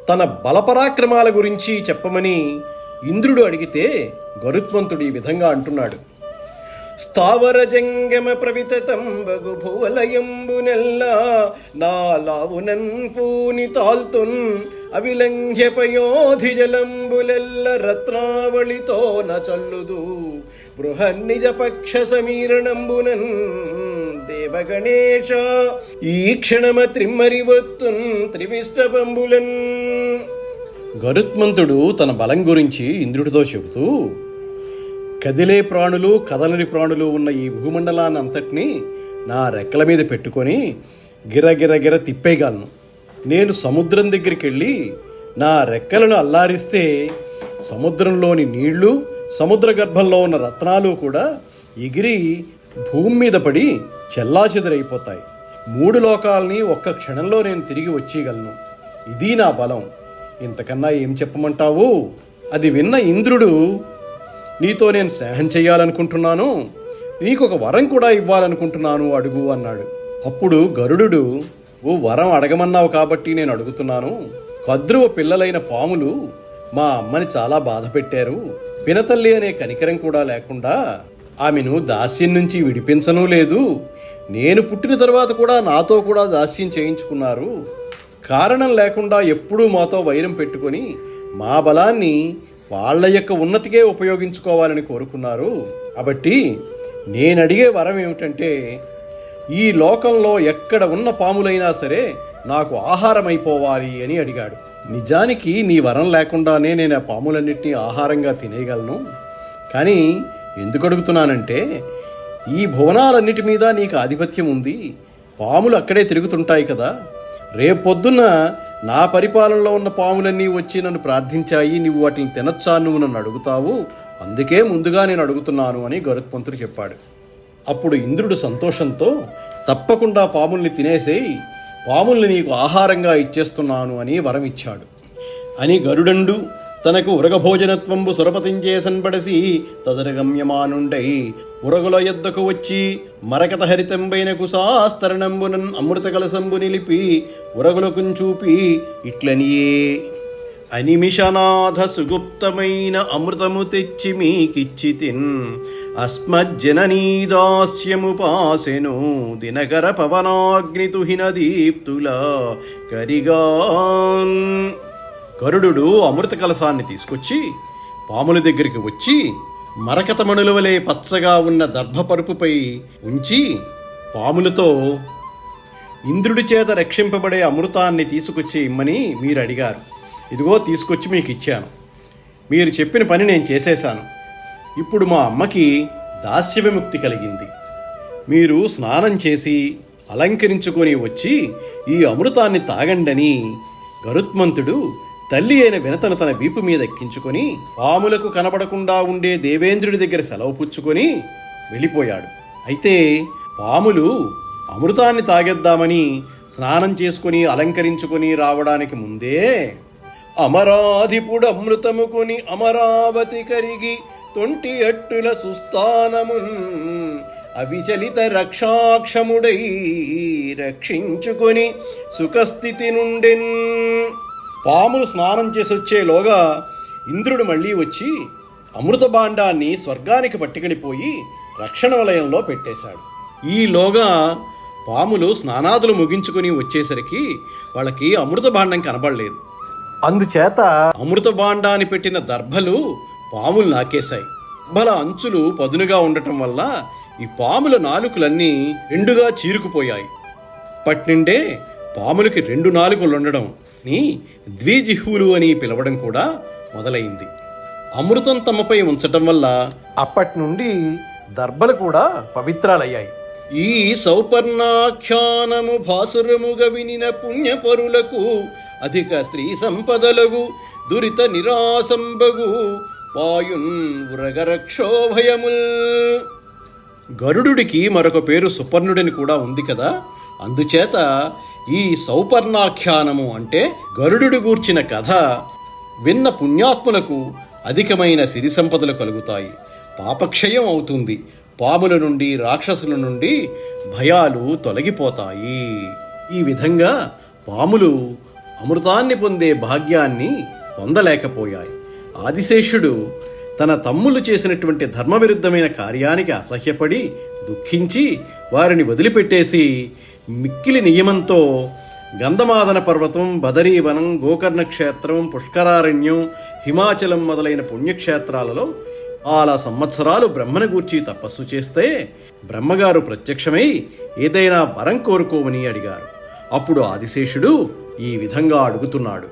తన బలపరాక్రమాల గురించి చెప్పమని ఇంద్రుడు అడిగితే గరుత్మంతుడు ఈ విధంగా అంటున్నాడు. స్థావర జంగమ ప్రవితంబగు భువలయంబునెల్లా నాలావునన్ పూని తాల్తున్ అవిలంఘ్యపయోధి జలంబులెల్ల రత్నావళితో నచల్లుదు బృహన్నిజ పక్ష సమీరణంబునన్ దేవగణేశ ఈ క్షణమ త్రిమ్మరివత్తున్ త్రివిష్టపంబులన్. గరుత్మంతుడు తన బలం గురించి ఇంద్రుడితో చెబుతూ, కదిలే ప్రాణులు కదలని ప్రాణులు ఉన్న ఈ భూమండలాన్ని అంతటినీ నా రెక్కల మీద పెట్టుకొని గిరగిరగిర తిప్పేయగలను. నేను సముద్రం దగ్గరికి వెళ్ళి నా రెక్కలను అల్లారిస్తే సముద్రంలోని నీళ్లు సముద్ర గర్భంలో ఉన్న రత్నాలు కూడా ఎగిరి భూమి మీద పడి చెల్లాచెదురైపోతాయి. 3 లోకాలని ఒక్క క్షణంలో నేను తిరిగి వచ్చేయగలను. ఇది నా బలం. ఇంతకన్నా ఏం చెప్పమంటావు? అది విన్న ఇంద్రుడు, నీతో నేను స్నేహం చేయాలనుకుంటున్నాను, నీకొక వరం కూడా ఇవ్వాలనుకుంటున్నాను, అడుగు అన్నాడు. అప్పుడు గరుడు, ఓ వరం అడగమన్నావు కాబట్టి నేను అడుగుతున్నాను. కద్రువ పిల్లలైన పాములు మా అమ్మని చాలా బాధ పెట్టారు. పినతల్లి అనే కనికరం కూడా లేకుండా ఆమెను దాస్యం నుంచి విడిపించనూ లేదు. నేను పుట్టిన తర్వాత కూడా నాతో కూడా దాస్యం చేయించుకున్నారు. కారణం లేకుండా ఎప్పుడూ మాతో వైరం పెట్టుకొని మా బలాన్ని వాళ్ళ యొక్క ఉన్నతికే ఉపయోగించుకోవాలని కోరుకున్నారు. కాబట్టి నేనడిగే వరం ఏమిటంటే, ఈ లోకంలో ఎక్కడ ఉన్న పాములైనా సరే నాకు ఆహారం అయిపోవాలి అని అడిగాడు. నిజానికి నీ వరం లేకుండానే నేను ఆ పాములన్నింటినీ ఆహారంగా తినేయగలను. కానీ ఎందుకు అడుగుతున్నానంటే, ఈ భువనాలన్నిటి మీద నీకు ఆధిపత్యం ఉంది. పాములు అక్కడే తిరుగుతుంటాయి కదా. రేపొద్దున్న నా పరిపాలనలో ఉన్న పాములన్నీ వచ్చి నన్ను ప్రార్థించాయి, నువ్వు వాటిని తినొచ్చా, నువ్వు నన్ను అడుగుతావు, అందుకే ముందుగా నేను అడుగుతున్నాను అని గరుత్మంతుడు చెప్పాడు. అప్పుడు ఇంద్రుడు సంతోషంతో, తప్పకుండా పాముల్ని తినేసేయి, పాముల్ని నీకు ఆహారంగా ఇచ్చేస్తున్నాను అని వరం ఇచ్చాడు. అని గరుడండు తనకు ఉరగభోజనత్వంబు సురపతించే సన్పడసి తదరగమ్యమానుండై ఉరగుల యొద్దకు వచ్చి మరకత హరితంబైన కుశాస్తరణంబునన్ అమృత కలసంబు నిలిపి ఉరగులకుంచూపి ఇట్లనియే, అనిమిషనాథ సుగుప్తమైన అమృతము తెచ్చి మీకిచ్చితిన్, అస్మజ్జననీదాస్యముపాసెను దినకర పవనాగ్నితుహిన దీప్తుల కరిగాన్. గరుడు అమృత కలశాన్ని తీసుకొచ్చి పాముల దగ్గరికి వచ్చి మరకత మణుల వలె పచ్చగా ఉన్న దర్భపరుపుపై ఉంచి పాములతో, ఇంద్రుడి చేత రక్షింపబడే అమృతాన్ని తీసుకొచ్చి ఇమ్మని మీరు అడిగారు, ఇదిగో తీసుకొచ్చి మీకు ఇచ్చాను. మీరు చెప్పిన పని నేను చేసేశాను. ఇప్పుడు మా అమ్మకి దాస్య విముక్తి కలిగింది. మీరు స్నానం చేసి అలంకరించుకొని వచ్చి ఈ అమృతాన్ని తాగండని గరుత్మంతుడు తల్లి అయిన వినతను తన వీపు మీద ఎక్కించుకొని పాములకు కనబడకుండా ఉండే దేవేంద్రుడి దగ్గర సెలవు పుచ్చుకొని వెళ్ళిపోయాడు. అయితే పాములు అమృతాన్ని తాగేద్దామని స్నానం చేసుకుని అలంకరించుకొని రావడానికి ముందే, అమరాధిపుడు అమృతము కొని అమరావతి కరిగి తొంటి అట్టుల సుస్థానమున్ అవిచలిత రక్షాక్షముడై రక్షించుకొని సుఖస్థితి నుండెన్. పాములు స్నానం చేసి వచ్చేలోగా ఇంద్రుడు మళ్ళీ వచ్చి అమృత భాండాన్ని స్వర్గానికి పట్టుకెళ్ళిపోయి రక్షణ వలయంలో పెట్టేశాడు. ఈలోగా పాములు స్నానాదులు ముగించుకొని వచ్చేసరికి వాళ్ళకి అమృత భాండం కనబడలేదు. అందుచేత అమృత భాండాన్ని పెట్టిన దర్భలు పాములు నాకేశాయి. దర్భల అంచులు పదునుగా ఉండటం వల్ల ఈ పాముల నాలుకలన్నీ రెండుగా చీరుకుపోయాయి. పట్నిండే పాములకి 2 నాలుకలుండడం ని ద్విజిహ్వులు అని పిలవడం కూడా మొదలైంది. అమృతం తమపై ఉంచటం వల్ల అప్పటి నుండి దర్భలు కూడా పవిత్రాలయ్యాయి. ఈ సౌపర్ణాఖ్యానము భాసురముగా వినిన పుణ్యపరులకు అధిక శ్రీ సంపదలగు దురిత నిరాసంబగు పాయున్ ఉరగరక్షోభయముల్. గరుడుడికి మరొక పేరు సుపర్ణుడని కూడా ఉంది కదా. అందుచేత ఈ సౌపర్ణాఖ్యానము అంటే గరుడు గూర్చిన కథ విన్న పుణ్యాత్ములకు అధికమైన సిరి సంపదలు కలుగుతాయి, పాపక్షయం అవుతుంది, పాముల నుండి రాక్షసుల నుండి భయాలు తొలగిపోతాయి. ఈ విధంగా పాములు అమృతాన్ని పొందే భాగ్యాన్ని పొందలేకపోయాయి. ఆదిశేషుడు తన తమ్ముళ్ళు చేసినటువంటి ధర్మవిరుద్ధమైన కార్యానికి అసహ్యపడి దుఃఖించి వారిని వదిలిపెట్టేసి మిక్కిలి నియమంతో గంధమాదన పర్వతం, బదరీవనం, గోకర్ణ క్షేత్రం, పుష్కరారణ్యం, హిమాచలం మొదలైన పుణ్యక్షేత్రాలలో చాలా సంవత్సరాలు బ్రహ్మను గూర్చి తపస్సు చేస్తే బ్రహ్మగారు ప్రత్యక్షమై ఏదైనా వరం కోరుకోమని అడిగారు. అప్పుడు ఆదిశేషుడు ఈ విధంగా అడుగుతున్నాడు: